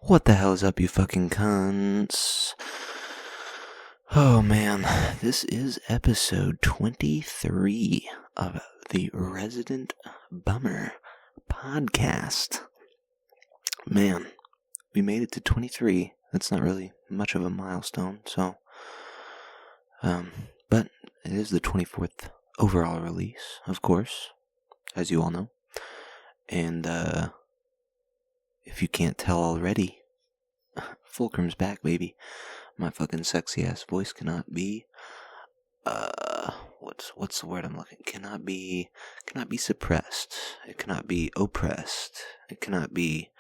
What the hell is up, you fucking cunts? Oh man, this is episode 23 of the Resident Bummer podcast. Man, we made it to 23. That's not really much of a milestone, so... but it is the 24th overall release, of course, as you all know. And, if you can't tell already, Fulcrum's back, baby. My fucking sexy ass voice cannot be, what's the word I'm looking? Cannot be suppressed. It cannot be oppressed. It cannot be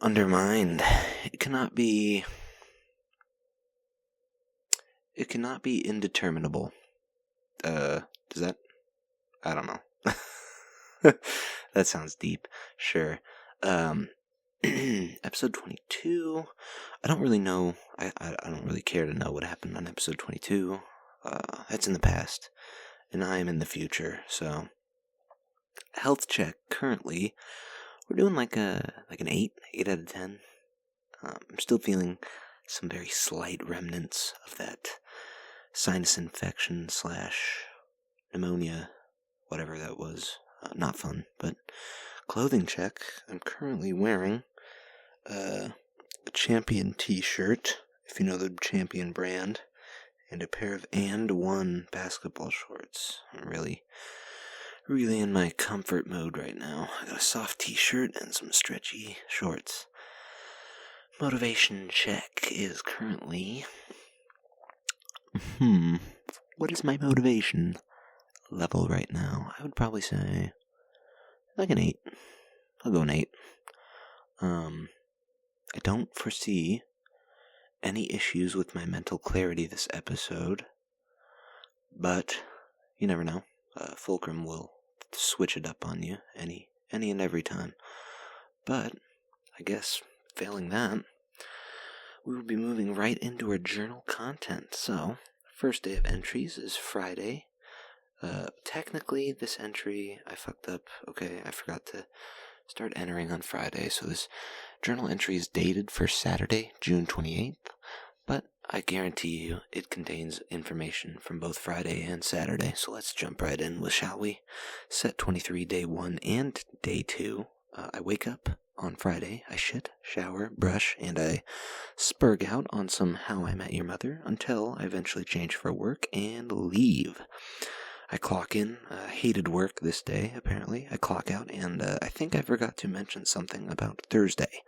undermined. It cannot be indeterminable. Does that? I don't know. That sounds deep. Sure. Episode 22. I don't really know. I don't really care to know what happened on episode 22. That's in the past, and I am in the future. So, health check. Currently, we're doing like an 8 out of 10. I'm still feeling some very slight remnants of that sinus infection / pneumonia, whatever that was. Not fun, but clothing check. I'm currently wearing a Champion t-shirt, if you know the Champion brand, and a pair of And One basketball shorts. I'm really in my comfort mode right now. I got a soft t-shirt and some stretchy shorts. Motivation check is currently... what is my motivation level right now? I would probably say like an 8. I'll go an 8. I don't foresee any issues with my mental clarity this episode, but you never know. Fulcrum will switch it up on you any and every time. But I guess failing that, we will be moving right into our journal content. So, first day of entries is Friday. Technically, this entry, I fucked up. Okay, I forgot to start entering on Friday, so this journal entry is dated for Saturday, June 28th, but I guarantee you it contains information from both Friday and Saturday, so let's jump right in, shall we? Set 23, day 1 and day 2. I wake up on Friday, I shit, shower, brush, and I spurg out on some How I Met Your Mother until I eventually change for work and leave. I clock in. Hated work this day, apparently. I clock out, and I think I forgot to mention something about Thursday.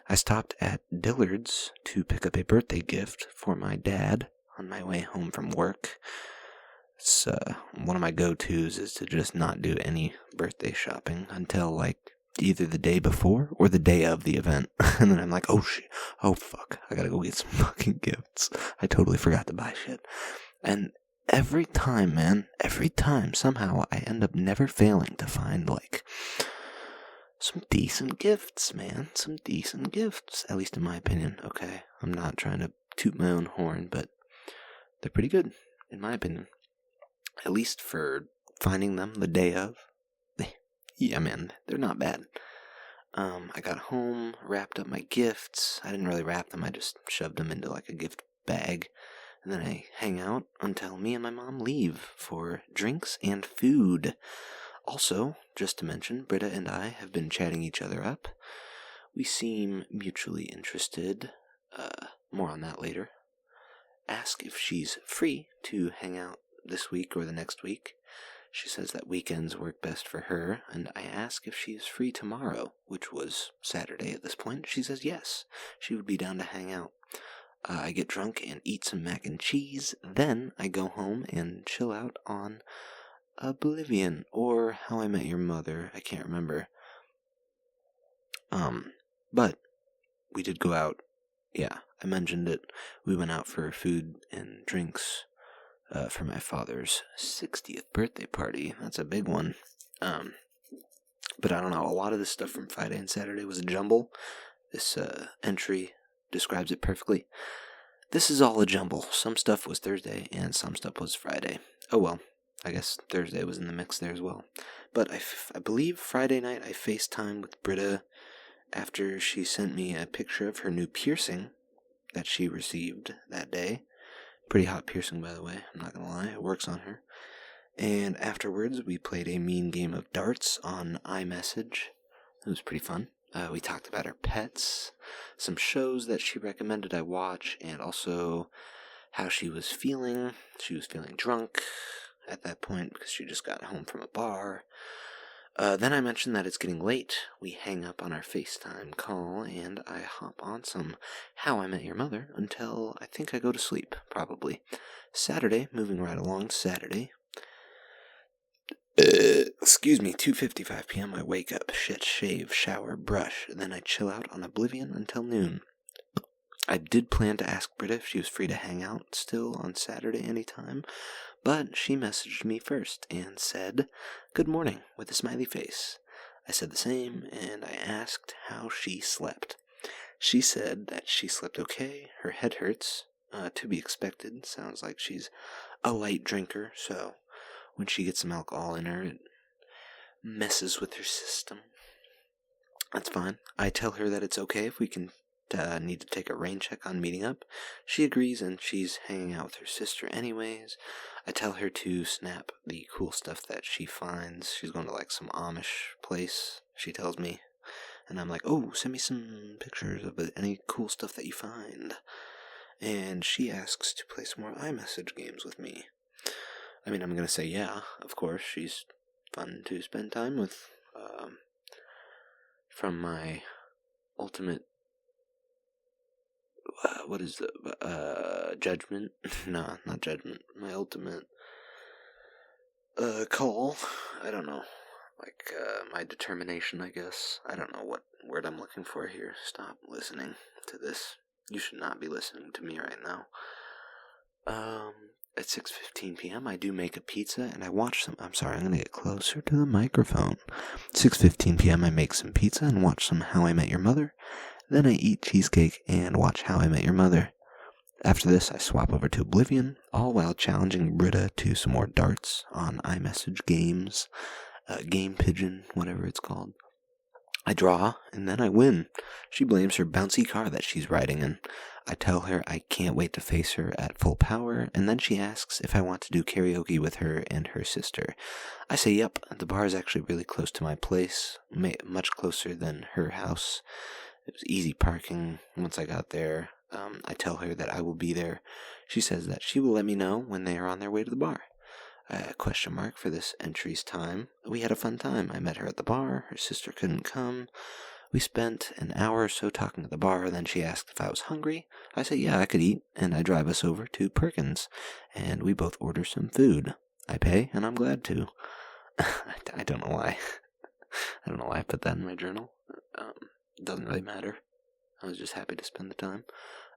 I stopped at Dillard's to pick up a birthday gift for my dad on my way home from work. It's one of my go-tos is to just not do any birthday shopping until, like, either the day before or the day of the event. And then I'm like, oh fuck, I gotta go get some fucking gifts. I totally forgot to buy shit. And every time, somehow I end up never failing to find, like, some decent gifts, man. Some decent gifts, at least in my opinion, okay? I'm not trying to toot my own horn, but they're pretty good, in my opinion. At least for finding them the day of. Yeah, man, they're not bad. I got home, wrapped up my gifts. I didn't really wrap them, I just shoved them into, like, a gift bag. And then I hang out until me and my mom leave for drinks and food. Also, just to mention, Britta and I have been chatting each other up. We seem mutually interested. More on that later. Ask if she's free to hang out this week or the next week. She says that weekends work best for her, and I ask if she's free tomorrow, which was Saturday at this point. She says yes, she would be down to hang out. I get drunk and eat some mac and cheese. Then I go home and chill out on Oblivion or How I Met Your Mother. I can't remember. But we did go out. Yeah, I mentioned it. We went out for food and drinks for my father's 60th birthday party. That's a big one. But I don't know. A lot of this stuff from Friday and Saturday was a jumble. This entry describes it perfectly. This is all a jumble. Some stuff was Thursday and some stuff was Friday. Oh well, I guess Thursday was in the mix there as well. But I believe Friday night I FaceTimed with Britta after she sent me a picture of her new piercing that she received that day. Pretty hot piercing, by the way, I'm not gonna lie, it works on her. And afterwards, we played a mean game of darts on iMessage. It was pretty fun. We talked about our pets, some shows that she recommended I watch, and also how she was feeling. She was feeling drunk at that point because she just got home from a bar. Then I mentioned that it's getting late. We hang up on our FaceTime call, and I hop on some How I Met Your Mother until I think I go to sleep, probably. Saturday, moving right along to Saturday. Excuse me, 2:55 p.m. I wake up, shit, shave, shower, brush, then I chill out on Oblivion until noon. I did plan to ask Britta if she was free to hang out still on Saturday anytime, but she messaged me first and said, "Good morning," with a smiley face. I said the same, and I asked how she slept. She said that she slept okay, her head hurts, to be expected, sounds like she's a light drinker, so when she gets some alcohol in her, it messes with her system. That's fine. I tell her that it's okay if we can need to take a rain check on meeting up. She agrees, and she's hanging out with her sister anyways. I tell her to snap the cool stuff that she finds. She's going to like some Amish place, she tells me. And I'm like, oh, send me some pictures of any cool stuff that you find. And she asks to play some more iMessage games with me. I mean, I'm going to say yeah, of course. She's fun to spend time with. From my ultimate, what is the, judgment? No, not judgment. My ultimate, call. I don't know. Like, my determination, I guess. I don't know what word I'm looking for here. Stop listening to this. You should not be listening to me right now. At 6:15 p.m., I do make a pizza, and I watch some. I'm sorry, I'm going to get closer to the microphone. 6:15 p.m., I make some pizza and watch some How I Met Your Mother. Then I eat cheesecake and watch How I Met Your Mother. After this, I swap over to Oblivion, all while challenging Britta to some more darts on iMessage games, Game Pigeon, whatever it's called. I draw, and then I win. She blames her bouncy car that she's riding in. I tell her I can't wait to face her at full power, and then she asks if I want to do karaoke with her and her sister. I say yep, the bar is actually really close to my place, much closer than her house. It was easy parking once I got there. I tell her that I will be there. She says that she will let me know when they are on their way to the bar. Question mark for this entry's time. We had a fun time. I met her at the bar. Her sister couldn't come. We spent an hour or so talking at the bar, then she asked if I was hungry. I said yeah, I could eat, and I drive us over to Perkins, and we both order some food. I pay, and I'm glad to. I don't know why. I don't know why I put that in my journal. It doesn't really matter. I was just happy to spend the time.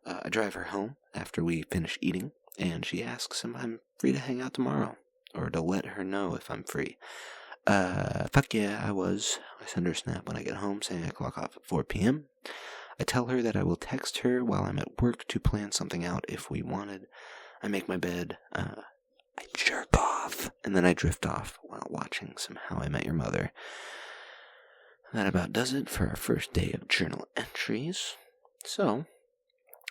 I drive her home after we finish eating, and she asks if I'm free to hang out tomorrow, or to let her know if I'm free. Fuck yeah, I was. I send her a snap when I get home saying I clock off at 4 p.m. I tell her that I will text her while I'm at work to plan something out if we wanted. I make my bed, I jerk off, and then I drift off while watching some How I Met Your Mother. That about does it for our first day of journal entries. So,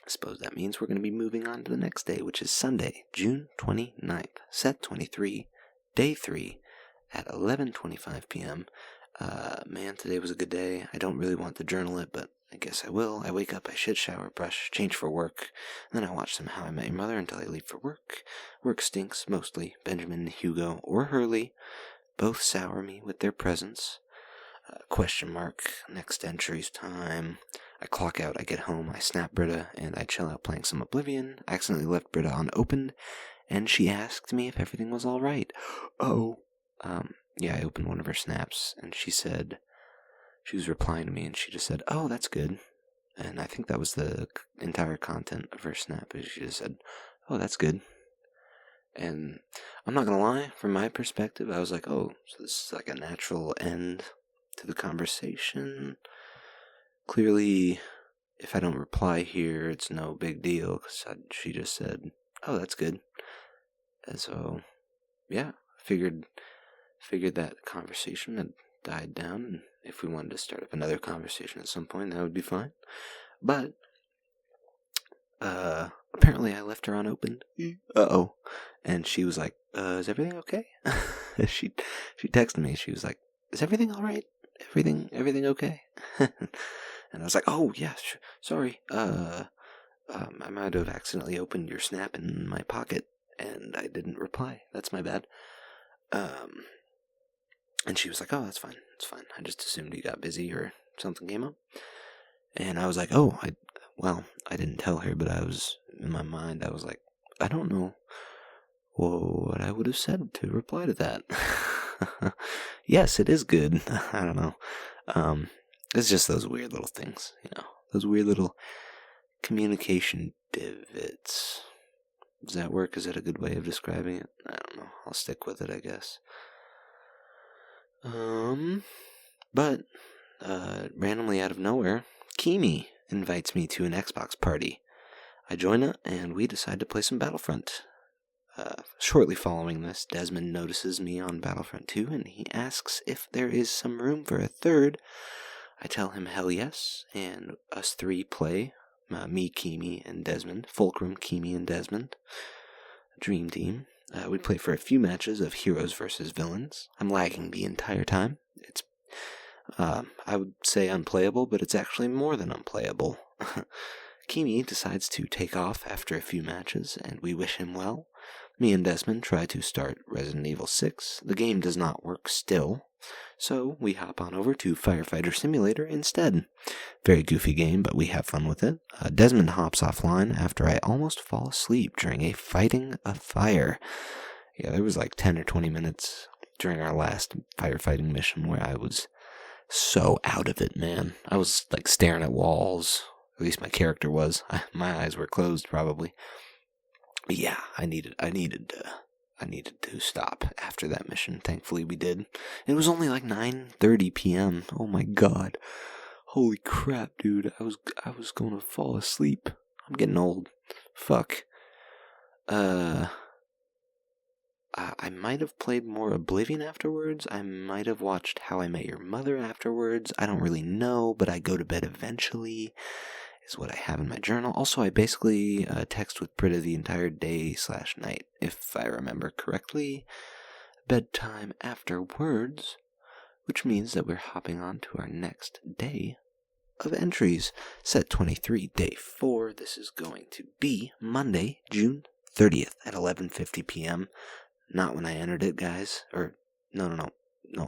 I suppose that means we're going to be moving on to the next day, which is Sunday, June 29th, set 23, day 3, at 11:25 p.m. Man, today was a good day. I don't really want to journal it, but I guess I will. I wake up, I shit, shower, brush, change for work, and then I watch some How I Met Your Mother until I leave for work. Work stinks, mostly. Benjamin, Hugo, or Hurley both sour me with their presence. Question mark, next entry's time. I clock out, I get home, I snap Britta, and I chill out playing some Oblivion. I accidentally left Britta unopened, and she asked me if everything was alright. Yeah, I opened one of her snaps, and she said, she was replying to me, and she just said, oh, that's good. And I think that was the entire content of her snap, is she just said, oh, that's good. And I'm not gonna lie, from my perspective, I was like, oh, so this is like a natural end to the conversation. Clearly, if I don't reply here, it's no big deal, because she just said, oh, that's good. And so, yeah, figured that conversation had died down, and if we wanted to start up another conversation at some point, that would be fine. But apparently I left her unopened. Uh-oh. And she was like, is everything okay? she texted me. She was like, is everything all right? Everything okay? And I was like, oh, yeah, sorry. I might have accidentally opened your Snap in my pocket, and I didn't reply. That's my bad. And she was like, oh, that's fine. It's fine. I just assumed you got busy or something came up. And I was like, oh, I didn't tell her, but in my mind, I was like, I don't know what I would have said to reply to that. Yes, it is good. I don't know. It's just those weird little things, those weird little communication divots. Does that work? Is that a good way of describing it? I don't know. I'll stick with it, I guess. But randomly out of nowhere, Kimi invites me to an Xbox party. I join it, and we decide to play some Battlefront. Shortly following this, Desmond notices me on Battlefront 2, and he asks if there is some room for a third. I tell him hell yes, and us three play, me, Kimi, and Desmond, Fulcrum, Kimi, and Desmond, Dream Team. We play for a few matches of heroes versus villains. I'm lagging the entire time. It's, I would say unplayable, but it's actually more than unplayable. Kimi decides to take off after a few matches, and we wish him well. Me and Desmond try to start Resident Evil 6. The game does not work still, so we hop on over to Firefighting Simulator instead. Very goofy game, but we have fun with it. Desmond hops offline after I almost fall asleep during fighting a fire. Yeah, there was like 10 or 20 minutes during our last firefighting mission where I was so out of it, man. I was like staring at walls. At least my character was. My eyes were closed, probably. But yeah, I needed to stop after that mission. Thankfully, we did. It was only like 9:30 p.m. Oh my god, holy crap, dude! I was going to fall asleep. I'm getting old. Fuck. I might have played more Oblivion afterwards. I might have watched How I Met Your Mother afterwards. I don't really know, but I go to bed eventually, is what I have in my journal. Also, I basically text with Britta the entire day/night, if I remember correctly. Bedtime afterwards, which means that we're hopping on to our next day of entries. Set 23, day 4. This is going to be Monday, June 30th at 11:50 p.m. Not when I entered it, guys. Or, no,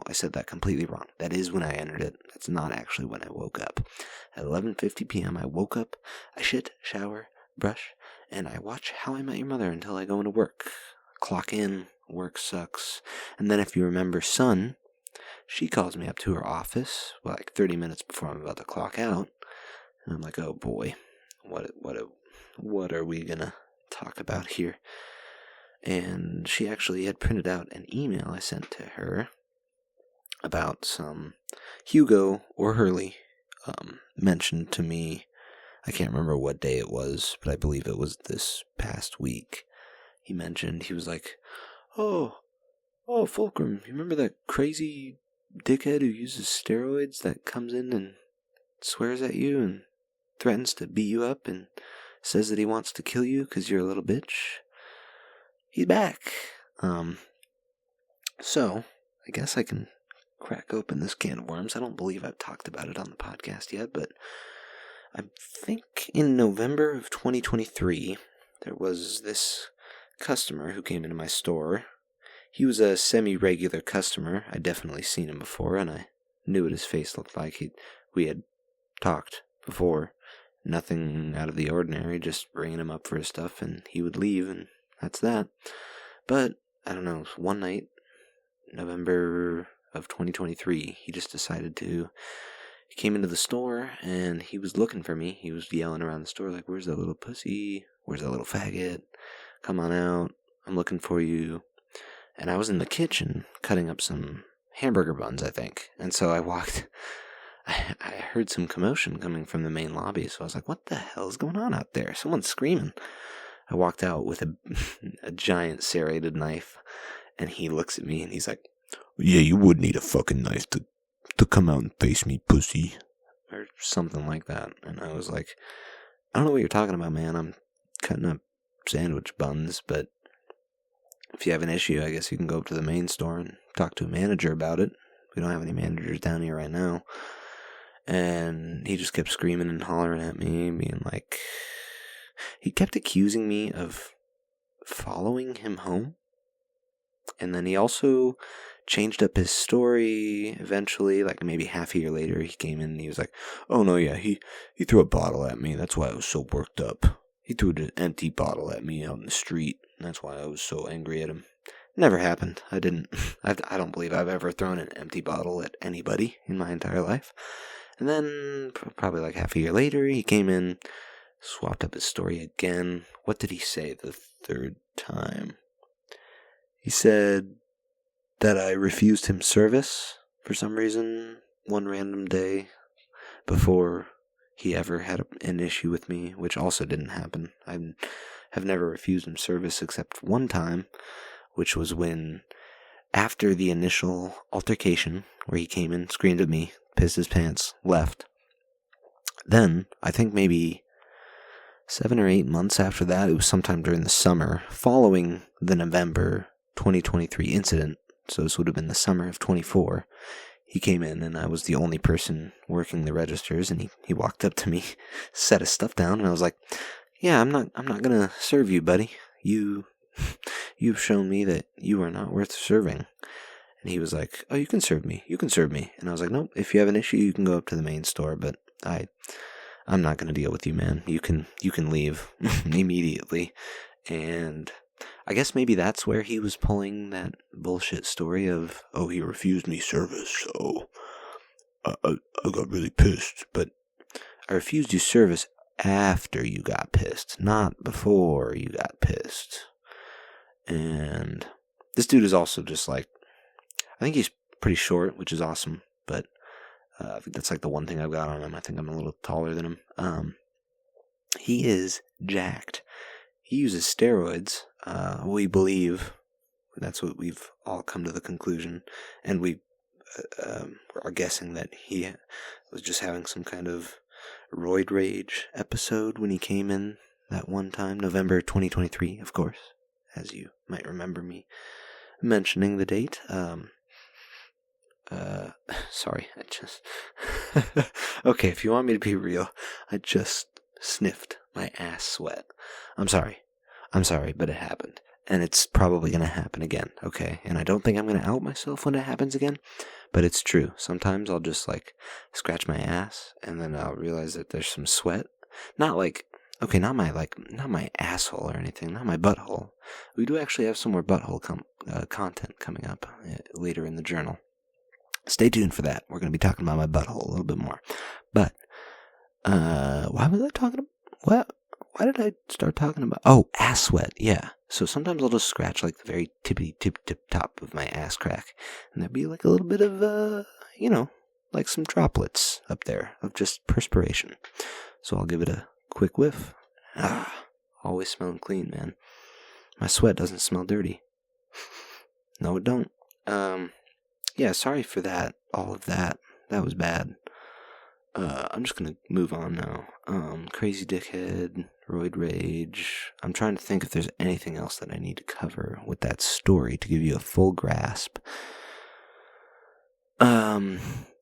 I said that completely wrong. That is when I entered it. That's not actually when I woke up. At 11:50 p.m. I woke up, I shit, shower, brush, and I watch How I Met Your Mother until I go into work. Clock in, work sucks. And then if you remember Sun, she calls me up to her office, like 30 minutes before I'm about to clock out. And I'm like, oh boy, what are we gonna talk about here? And she actually had printed out an email I sent to her about some Hugo or Hurley mentioned to me. I can't remember what day it was, but I believe it was this past week. He was like, oh, Fulcrum, you remember that crazy dickhead who uses steroids that comes in and swears at you and threatens to beat you up and says that he wants to kill you because you're a little bitch? He's back. So, I guess I can crack open this can of worms. I don't believe I've talked about it on the podcast yet, but I think in November of 2023, there was this customer who came into my store. He was a semi-regular customer. I'd definitely seen him before, and I knew what his face looked like. We had talked before. Nothing out of the ordinary, just bringing him up for his stuff, and he would leave, and that's that. But, I don't know, one night, November of 2023, he just decided to... He came into the store, and he was looking for me. He was yelling around the store, like, where's that little pussy? Where's that little faggot? Come on out. I'm looking for you. And I was in the kitchen, cutting up some hamburger buns, I think. And so I walked... I heard some commotion coming from the main lobby, so I was like, what the hell is going on out there? Someone's screaming. I walked out with a giant serrated knife, and he looks at me, and he's like, yeah, you would need a fucking knife to to come out and face me, pussy. Or something like that. And I was like, I don't know what you're talking about, man. I'm cutting up sandwich buns, but if you have an issue, I guess you can go up to the main store and talk to a manager about it. We don't have any managers down here right now. And he just kept screaming and hollering at me, being like, he kept accusing me of following him home. And then he also changed up his story eventually, like maybe half a year later. He came in and he was like, oh no, yeah, he threw a bottle at me. That's why I was so worked up. He threw an empty bottle at me out in the street. And that's why I was so angry at him. Never happened. I don't believe I've ever thrown an empty bottle at anybody in my entire life. And then, probably like half a year later, he came in, swapped up his story again. What did he say the third time? He said that I refused him service for some reason one random day before he ever had an issue with me, which also didn't happen. I have never refused him service except one time, which was when, after the initial altercation, where he came in, screamed at me, pissed his pants, left. Then, I think maybe 7 or 8 months after that, it was sometime during the summer, following the November 2023 incident, so this would have been the summer of 24, he came in and I was the only person working the registers, and he walked up to me, set his stuff down, and I was like, yeah, I'm not gonna serve you, buddy. You've shown me that you are not worth serving. And he was like, oh, you can serve me. And I was like, nope, if you have an issue, you can go up to the main store, but I'm not going to deal with you, man. You can leave immediately. And I guess maybe that's where he was pulling that bullshit story of, oh, he refused me service, so I got really pissed. But I refused you service after you got pissed, not before you got pissed. And this dude is also just like, I think he's pretty short, which is awesome, but I think that's like the one thing I've got on him. I think I'm a little taller than him. He is jacked. He uses steroids. We believe, that's what we've all come to the conclusion, and we are guessing that he was just having some kind of roid rage episode when he came in that one time, November 2023, of course, as you might remember me mentioning the date. Sorry, I just... Okay, if you want me to be real, I just sniffed my ass sweat. I'm sorry, but it happened. And it's probably going to happen again, okay? And I don't think I'm going to out myself when it happens again, but it's true. Sometimes I'll just, like, scratch my ass, and then I'll realize that there's some sweat. Not like... Okay, not my asshole or anything, not my butthole. We do actually have some more butthole content coming up later in the journal. Stay tuned for that. We're going to be talking about my butthole a little bit more. But, why was I talking about, why did I start talking about, ass sweat, yeah. So sometimes I'll just scratch like the very tip top of my ass crack, and there'll be like a little bit of, like some droplets up there of just perspiration. So I'll give it a quick whiff. Always smelling clean, man. My sweat doesn't smell dirty. No, it don't. Yeah, sorry for that. All of that. That was bad. I'm just gonna move on now. Crazy dickhead, roid rage. I'm trying to think if there's anything else that I need to cover with that story to give you a full grasp.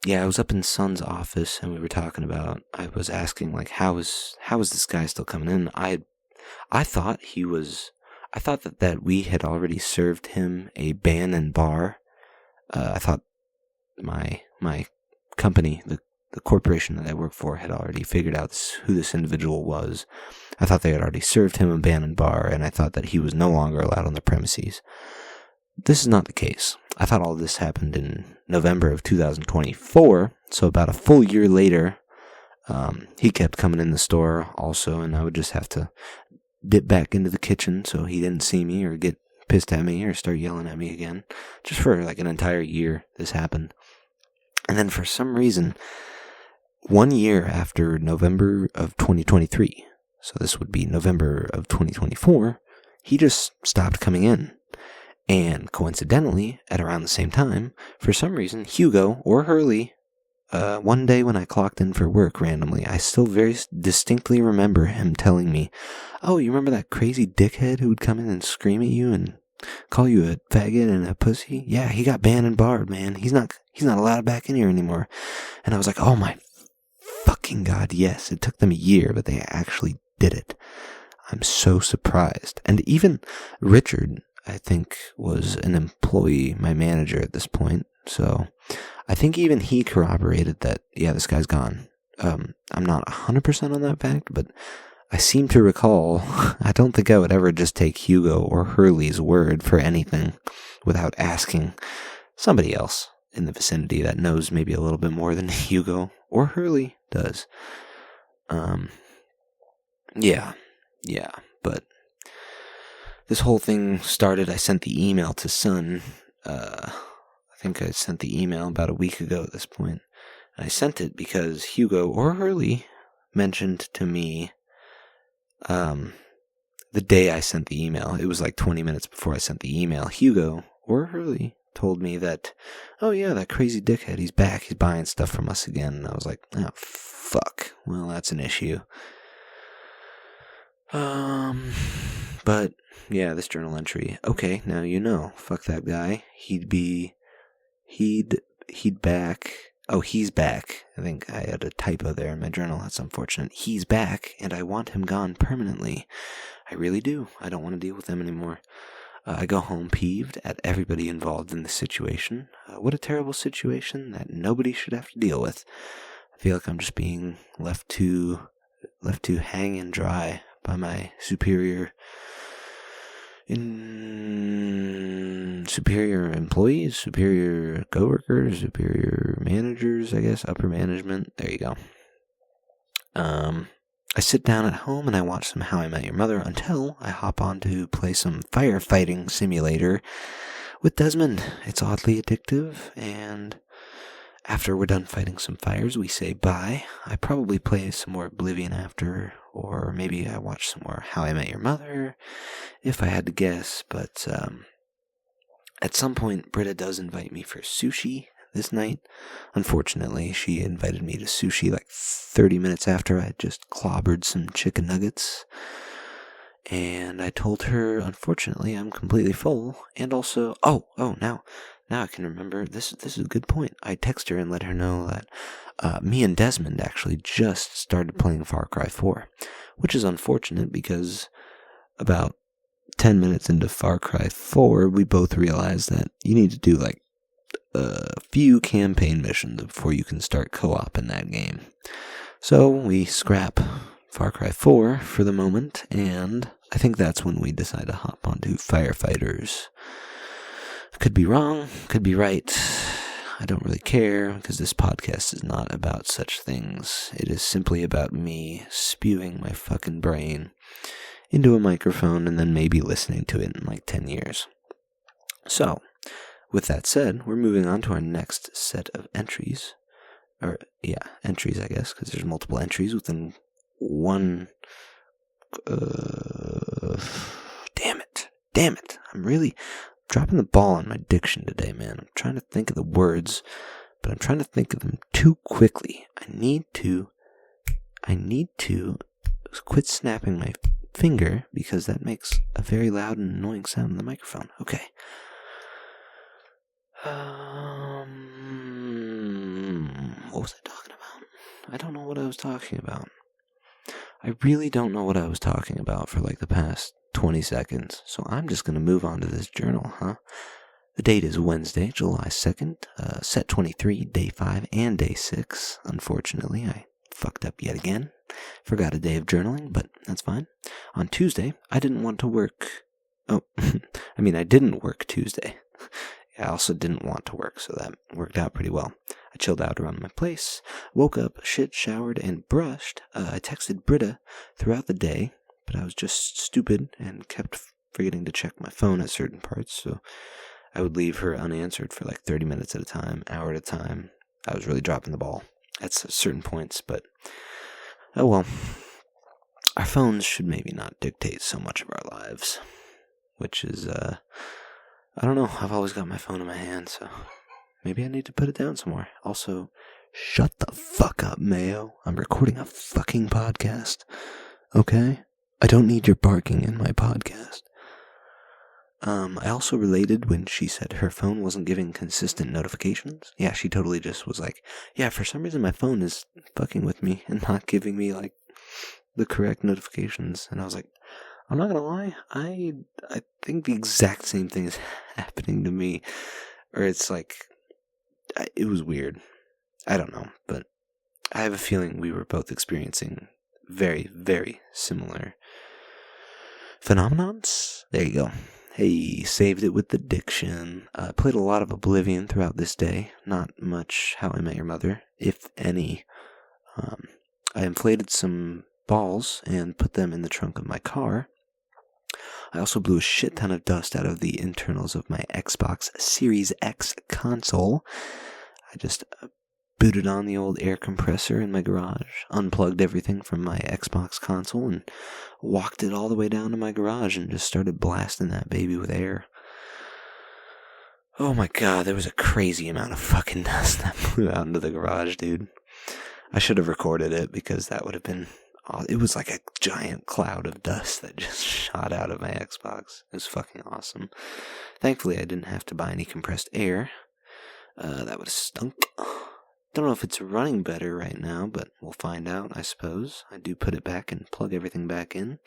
Yeah, I was up in Son's office and we were talking about, I was asking, like, how is this guy still coming in? I thought that we had already served him a ban and bar. I thought my company, the corporation that I work for, had already figured out who this individual was. I thought they had already served him a ban and bar, and I thought that he was no longer allowed on the premises. This is not the case. I thought all this happened in November of 2024, so about a full year later, he kept coming in the store also, and I would just have to dip back into the kitchen so he didn't see me or get pissed at me or start yelling at me again. Just for like an entire year, this happened. And then for some reason, 1 year after November of 2023, so this would be November of 2024, he just stopped coming in. And coincidentally, at around the same time, for some reason, Hugo or Hurley, one day when I clocked in for work randomly, I still very distinctly remember him telling me, "Oh, you remember that crazy dickhead who would come in and scream at you and call you a faggot and a pussy? Yeah, he got banned and barred, man. He's not allowed back in here anymore." And I was like, "Oh my fucking God, yes." It took them a year, but they actually did it. I'm so surprised. And even Richard, I think, was an employee, my manager at this point. So I think even he corroborated that, yeah, this guy's gone. I'm not 100% on that fact, but I seem to recall, I don't think I would ever just take Hugo or Hurley's word for anything without asking somebody else in the vicinity that knows maybe a little bit more than Hugo or Hurley does. Yeah, but this whole thing started, I sent the email to Sun, I think I sent the email about a week ago at this point, and I sent it because Hugo or Hurley mentioned to me, the day I sent the email, it was like 20 minutes before I sent the email, Hugo or Hurley told me that, "Oh yeah, that crazy dickhead, he's back, he's buying stuff from us again." And I was like, "Oh, fuck, well, that's an issue." But yeah, this journal entry. Okay, now you know. Fuck that guy. He'd back. Oh, he's back. I think I had a typo there in my journal. That's unfortunate. He's back, and I want him gone permanently. I really do. I don't want to deal with him anymore. I go home peeved at everybody involved in this situation. What a terrible situation that nobody should have to deal with. I feel like I'm just being left to hang and dry by my superior employees, superior coworkers, superior managers, I guess, upper management. There you go. I sit down at home and I watch some How I Met Your Mother until I hop on to play some Firefighting Simulator with Desmond. It's oddly addictive, and after we're done fighting some fires, we say bye. I probably play some more Oblivion after, or maybe I watch some more How I Met Your Mother, if I had to guess. But at some point, Britta does invite me for sushi this night. Unfortunately, she invited me to sushi like 30 minutes after I had just clobbered some chicken nuggets. And I told her, unfortunately, I'm completely full. And also, now I can remember, this is a good point. I text her and let her know that me and Desmond actually just started playing Far Cry 4, which is unfortunate because about 10 minutes into Far Cry 4, we both realized that you need to do like a few campaign missions before you can start co-op in that game. So we scrap Far Cry 4 for the moment, and I think that's when we decide to hop onto Firefighters. Could be wrong, could be right. I don't really care, because this podcast is not about such things. It is simply about me spewing my fucking brain into a microphone and then maybe listening to it in like 10 years. So, with that said, we're moving on to our next set of entries. Entries, I guess, because there's multiple entries within one... Damn it. I'm really dropping the ball on my diction today, man. I'm trying to think of the words, but I'm trying to think of them too quickly. I need to quit snapping my finger, because that makes a very loud and annoying sound in the microphone. Okay. What was I talking about? I don't know what I was talking about. I really don't know what I was talking about for like the past 20 seconds, so I'm just going to move on to this journal, huh? The date is Wednesday, July 2nd, set 23, day 5, and day 6. Unfortunately, I fucked up yet again. Forgot a day of journaling, but that's fine. On Tuesday, I didn't want to work. I didn't work Tuesday. I also didn't want to work, so that worked out pretty well. I chilled out around my place, woke up, shit, showered, and brushed. I texted Britta throughout the day, but I was just stupid and kept forgetting to check my phone at certain parts, so I would leave her unanswered for like 30 minutes at a time, hour at a time. I was really dropping the ball at certain points, but oh well. Our phones should maybe not dictate so much of our lives, which is, I don't know, I've always got my phone in my hand, so maybe I need to put it down somewhere. Also, Shut the fuck up, Mayo. I'm recording a fucking podcast. Okay? I don't need your barking in my podcast. I also related when she said her phone wasn't giving consistent notifications. Yeah, she totally just was like, yeah, for some reason my phone is fucking with me and not giving me, like, the correct notifications. And I was like, I'm not gonna lie, I think the exact same thing is happening to me. Or it's like, it was weird. I don't know, but I have a feeling we were both experiencing very, very similar phenomenons. There you go. Hey, saved it with the diction. Played a lot of Oblivion throughout this day. Not much How I Met Your Mother, if any. I inflated some balls and put them in the trunk of my car. I also blew a shit ton of dust out of the internals of my Xbox Series X console. I just booted on the old air compressor in my garage, unplugged everything from my Xbox console, and walked it all the way down to my garage and just started blasting that baby with air. Oh my god, there was a crazy amount of fucking dust that blew out into the garage, dude. I should have recorded it because that would have been... It was like a giant cloud of dust that just shot out of my Xbox. It was fucking awesome. Thankfully, I didn't have to buy any compressed air. That would have stunk. Don't know if it's running better right now, but we'll find out, I suppose. I do put it back and plug everything back in.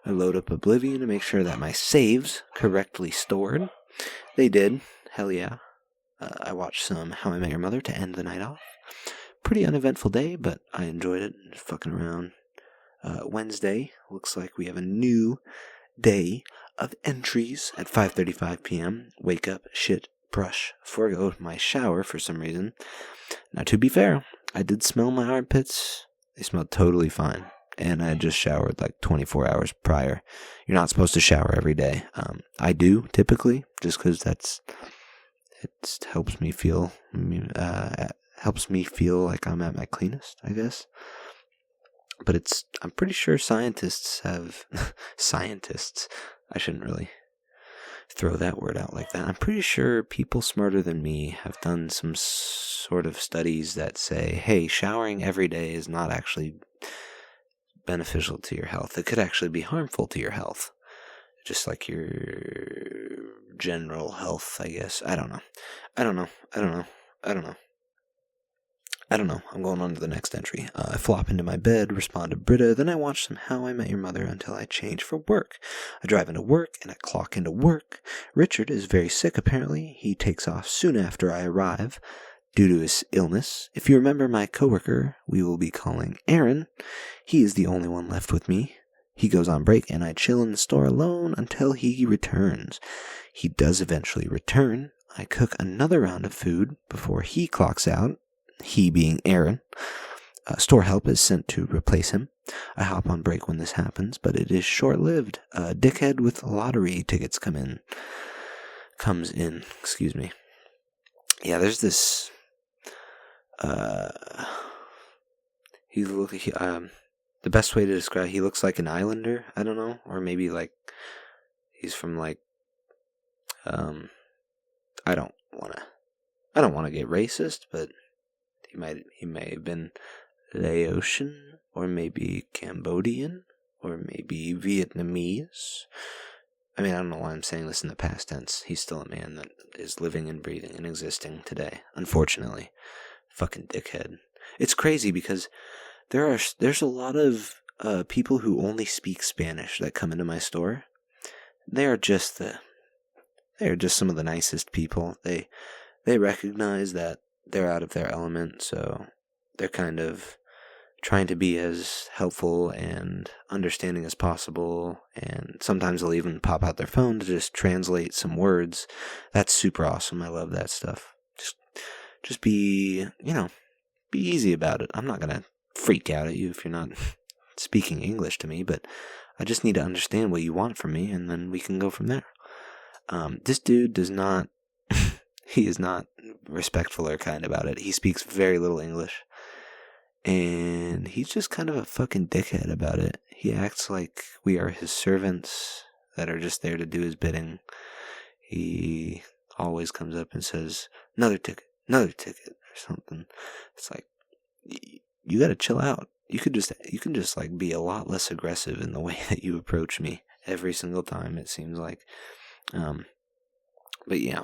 I load up Oblivion to make sure that my saves correctly stored. They did. Hell yeah. I watched some How I Met Your Mother to end the night off. Pretty uneventful day, but I enjoyed it. Just fucking around. Wednesday, looks like we have a new day of entries at 5:35 p.m. Wake up, shit, brush, forego my shower for some reason. Now, to be fair, I did smell my armpits. They smelled totally fine. And I just showered like 24 hours prior. You're not supposed to shower every day. I do, typically, just because it helps me feel like I'm at my cleanest, I guess. But I'm pretty sure scientists have... I shouldn't really throw that word out like that. I'm pretty sure people smarter than me have done some sort of studies that say, hey, showering every day is not actually beneficial to your health. It could actually be harmful to your health. Just like your general health, I guess. I don't know. I'm going on to the next entry. I flop into my bed, respond to Britta, then I watch some How I Met Your Mother until I change for work. I drive into work, and I clock into work. Richard is very sick, apparently. He takes off soon after I arrive, due to his illness. If you remember my coworker, we will be calling Aaron. He is the only one left with me. He goes on break, and I chill in the store alone until he returns. He does eventually return. I cook another round of food before he clocks out. He being Aaron. Store help is sent to replace him. I hop on break when this happens, but it is short-lived. A dickhead with lottery tickets comes in. Excuse me. Yeah, there's this. The best way to describe, he looks like an islander. I don't know, or maybe like he's from like. I don't wanna get racist, but. He may have been Laotian, or maybe Cambodian, or maybe Vietnamese. I mean, I don't know why I'm saying this in the past tense. He's still a man that is living and breathing and existing today, unfortunately. Fucking dickhead. It's crazy because there's a lot of people who only speak Spanish that come into my store. They are just some of the nicest people. They recognize that they're out of their element, so they're kind of trying to be as helpful and understanding as possible, and sometimes they'll even pop out their phone to just translate some words. That's super awesome. I love that stuff. Just be easy about it. I'm not gonna freak out at you if you're not speaking English to me, but I just need to understand what you want from me, and then we can go from there. This dude does not... He is not respectful or kind about it. He speaks very little English. And he's just kind of a fucking dickhead about it. He acts like we are his servants that are just there to do his bidding. He always comes up and says, another ticket, something. It's like, you gotta chill out. You can just like be a lot less aggressive in the way that you approach me every single time, it seems like. But yeah.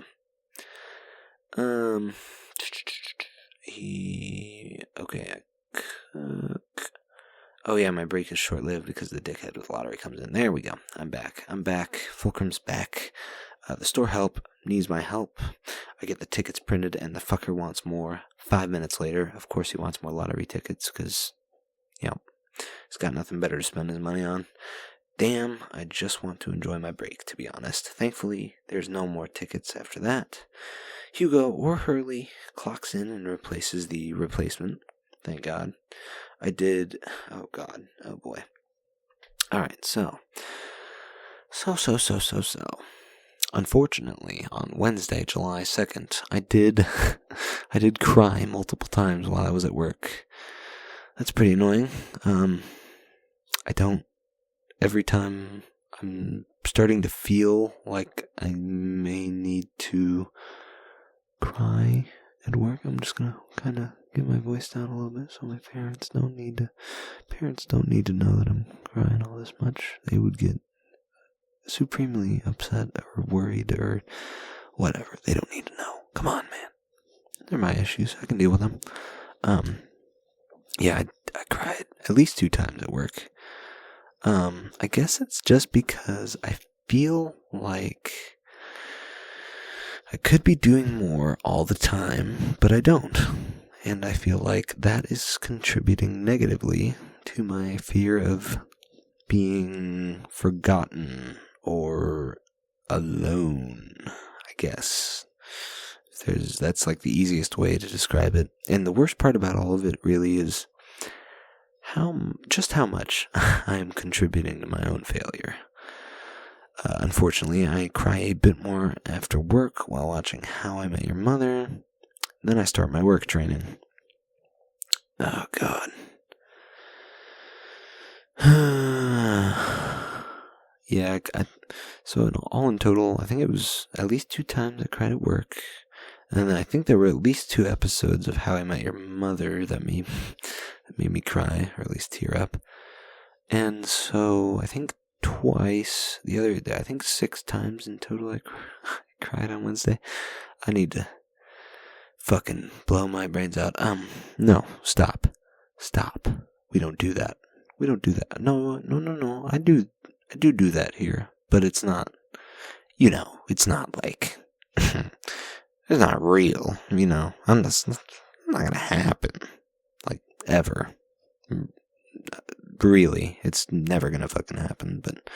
Okay. Oh yeah, my break is short-lived because the dickhead with lottery comes in. There we go. I'm back. Fulcrum's back. The store help needs my help. I get the tickets printed and the fucker wants more. 5 minutes later, of course he wants more lottery tickets because, he's got nothing better to spend his money on. Damn, I just want to enjoy my break, to be honest. Thankfully, there's no more tickets after that. Hugo or Hurley clocks in and replaces the replacement. Thank God. I did... Oh, God. Oh, boy. Alright, so. Unfortunately, on Wednesday, July 2nd, I did cry multiple times while I was at work. That's pretty annoying. Every time I'm starting to feel like I may need to cry at work, I'm just gonna kind of get my voice down a little bit so my parents don't need to know that I'm crying all this much. They would get supremely upset or worried or whatever. They don't need to know. Come on, man. They're my issues. I can deal with them. Yeah, I cried at least 2 times at work. I guess it's just because I feel like I could be doing more all the time, but I don't. And I feel like that is contributing negatively to my fear of being forgotten or alone, I guess. That's like the easiest way to describe it. And the worst part about all of it really is how much I am contributing to my own failure. Unfortunately, I cry a bit more after work while watching How I Met Your Mother. Then I start my work training. Oh, God. Yeah, so all in total, I think it was at least 2 times I cried at work. And then I think there were at least 2 episodes of How I Met Your Mother that made me cry, or at least tear up. And so I think twice, the other day, I think 6 times in total I cried on Wednesday. I need to fucking blow my brains out. No, stop. We don't do that. No. I do that here, but it's not, it's not like, it's not real, it's not gonna happen, like, ever. Really, it's never gonna fucking happen, but,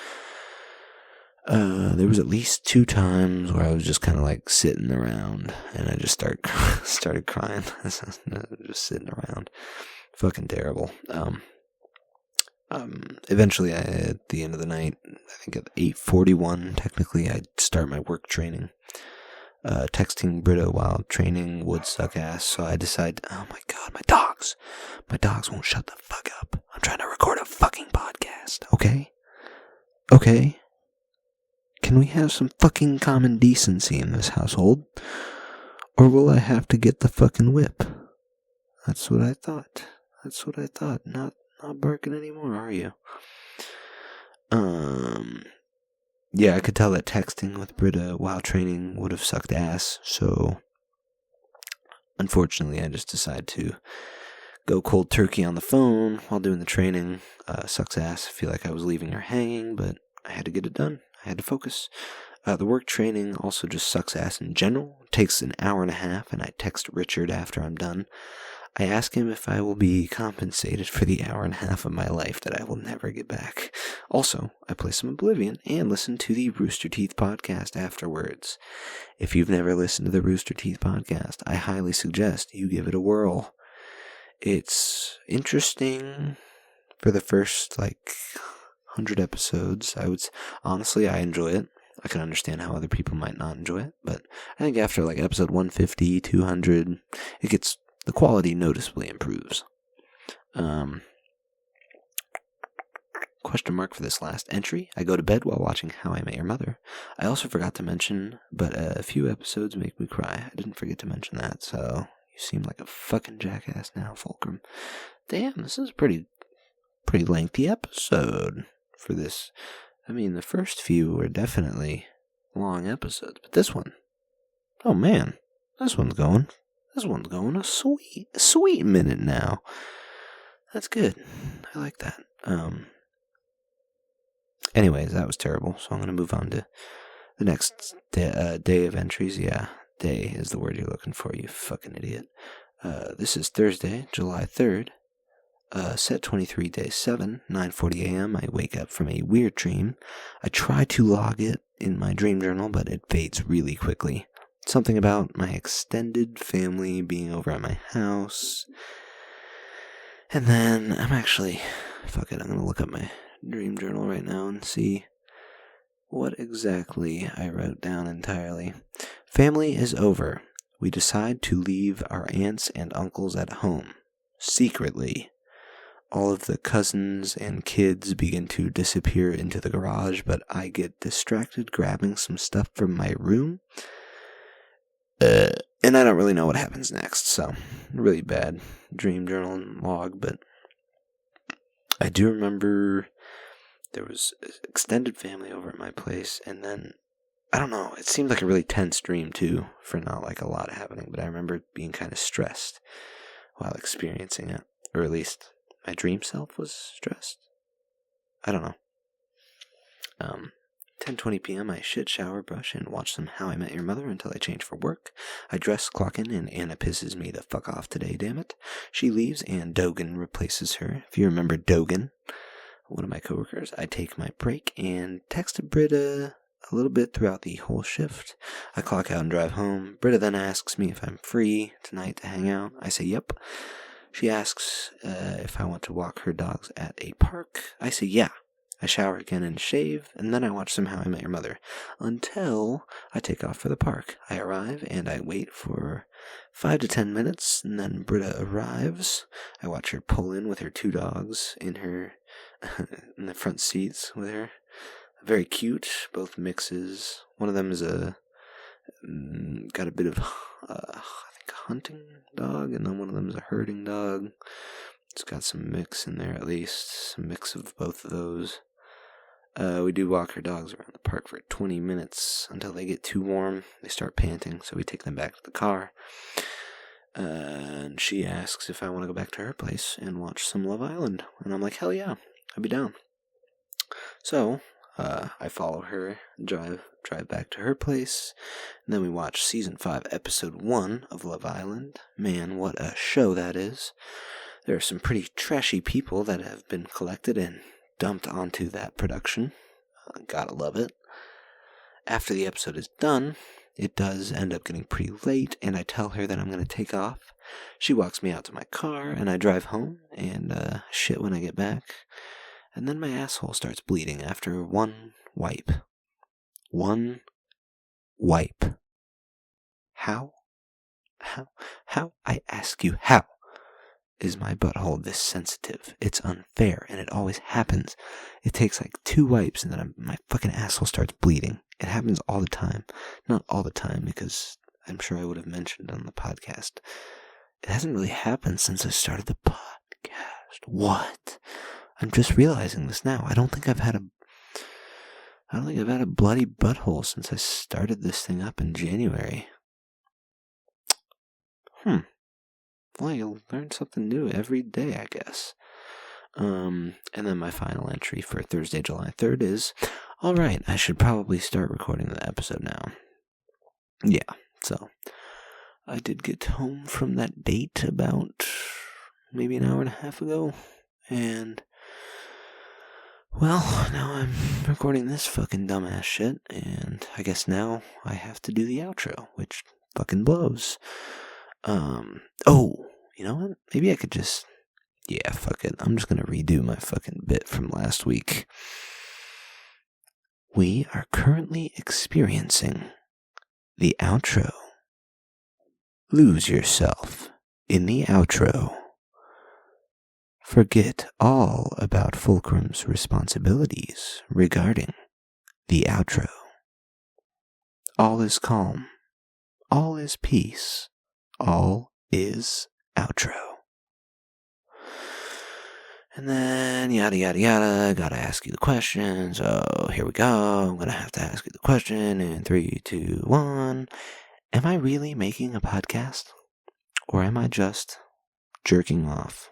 there was at least 2 times where I was just kind of like sitting around, and I just started crying, just sitting around, fucking terrible. Eventually, at the end of the night, I think at 8:41, technically, I'd start my work training. Texting Britta while training would suck ass, so I decided, oh my God, my dogs won't shut the fuck up. I'm trying to record a fucking podcast, okay? Can we have some fucking common decency in this household? Or will I have to get the fucking whip? That's what I thought. Not barking anymore, are you? Yeah, I could tell that texting with Britta while training would have sucked ass, so unfortunately I just decided to go cold turkey on the phone while doing the training. Sucks ass. I feel like I was leaving her hanging, but I had to get it done. I had to focus. The work training also just sucks ass in general. It takes an hour and a half, and I text Richard after I'm done. I ask him if I will be compensated for the hour and a half of my life that I will never get back. Also, I play some Oblivion and listen to the Rooster Teeth podcast afterwards. If you've never listened to the Rooster Teeth podcast, I highly suggest you give it a whirl. It's interesting for the first, 100 episodes. Honestly, I enjoy it. I can understand how other people might not enjoy it, but I think after, episode 150, 200, the quality noticeably improves. Question mark for this last entry. I go to bed while watching How I Met Your Mother. I also forgot to mention, but a few episodes make me cry. I didn't forget to mention that, so you You seem like a fucking jackass now, Fulcrum. Damn, this is a pretty lengthy episode for this. I mean, the first few were definitely long episodes, but this one, oh man, this one's going a sweet minute now. That's good. I like that. Anyways, that was terrible, so I'm going to move on to the next day of entries. Yeah, day is the word you're looking for, you fucking idiot. This is Thursday, July 3rd. Set 23, day 7, 9:40 a.m. I wake up from a weird dream. I try to log it in my dream journal, but it fades really quickly. Something about my extended family being over at my house. And then I'm actually, fuck it, I'm going to look up my dream journal right now and see what exactly I wrote down entirely. Family is over. We decide to leave our aunts and uncles at home. Secretly. All of the cousins and kids begin to disappear into the garage, but I get distracted grabbing some stuff from my room. And I don't really know what happens next, so really bad dream journal and log, but I do remember there was extended family over at my place, and then, I don't know, it seemed like a really tense dream too, for not like a lot happening, but I remember being kind of stressed while experiencing it, or at least my dream self was stressed. I don't know. 10:20 p.m. I shit, shower, brush, and watch some How I Met Your Mother until I change for work. I dress, clock in, and Anna pisses me the fuck off today, damn it. She leaves, and Dogan replaces her. If you remember Dogan, one of my coworkers, I take my break and text Britta a little bit throughout the whole shift. I clock out and drive home. Britta then asks me if I'm free tonight to hang out. I say yep. She asks if I want to walk her dogs at a park. I say yeah. I shower again and shave, and then I watch some How I Met Your Mother, until I take off for the park. I arrive, and I wait for 5 to 10 minutes, and then Britta arrives. I watch her pull in with her 2 dogs in the front seats with her. Very cute, both mixes. One of them is got a bit of, I think, a hunting dog, and then one of them is a herding dog. It's got some mix in there, at least. Some mix of both of those. We do walk our dogs around the park for 20 minutes until they get too warm. They start panting, so we take them back to the car. And she asks if I want to go back to her place and watch some Love Island. And I'm like, hell yeah, I'd be down. So, I follow her, drive back to her place, and then we watch Season 5, Episode 1 of Love Island. Man, what a show that is. There are some pretty trashy people that have been collected and dumped onto that production. Gotta love it. After the episode is done, it does end up getting pretty late, and I tell her that I'm going to take off. She walks me out to my car, and I drive home, and shit when I get back. And then my asshole starts bleeding after one wipe. One wipe. How? I ask you, how is my butthole this sensitive? It's unfair, and it always happens. It takes like 2 wipes, and then my fucking asshole starts bleeding. It happens all the time. Not all the time, because I'm sure I would have mentioned on the podcast. It hasn't really happened since I started the podcast. What? I'm just realizing this now. I don't think I've had a bloody butthole since I started this thing up in January. Well, you'll learn something new every day, I guess. And then my final entry for Thursday, July 3rd is, alright, I should probably start recording the episode now. Yeah, so I did get home from that date about maybe an hour and a half ago, and, well, now I'm recording this fucking dumbass shit, and I guess now I have to do the outro, which fucking blows. You know what? Maybe I could just, yeah, fuck it. I'm just gonna redo my fucking bit from last week. We are currently experiencing the outro. Lose yourself in the outro. Forget all about Fulcrum's responsibilities regarding the outro. All is calm. All is peace. All is outro. And then, yada, yada, yada, gotta ask you the question. So here we go. I'm gonna have to ask you the question in 3, 2, 1. Am I really making a podcast? Or am I just jerking off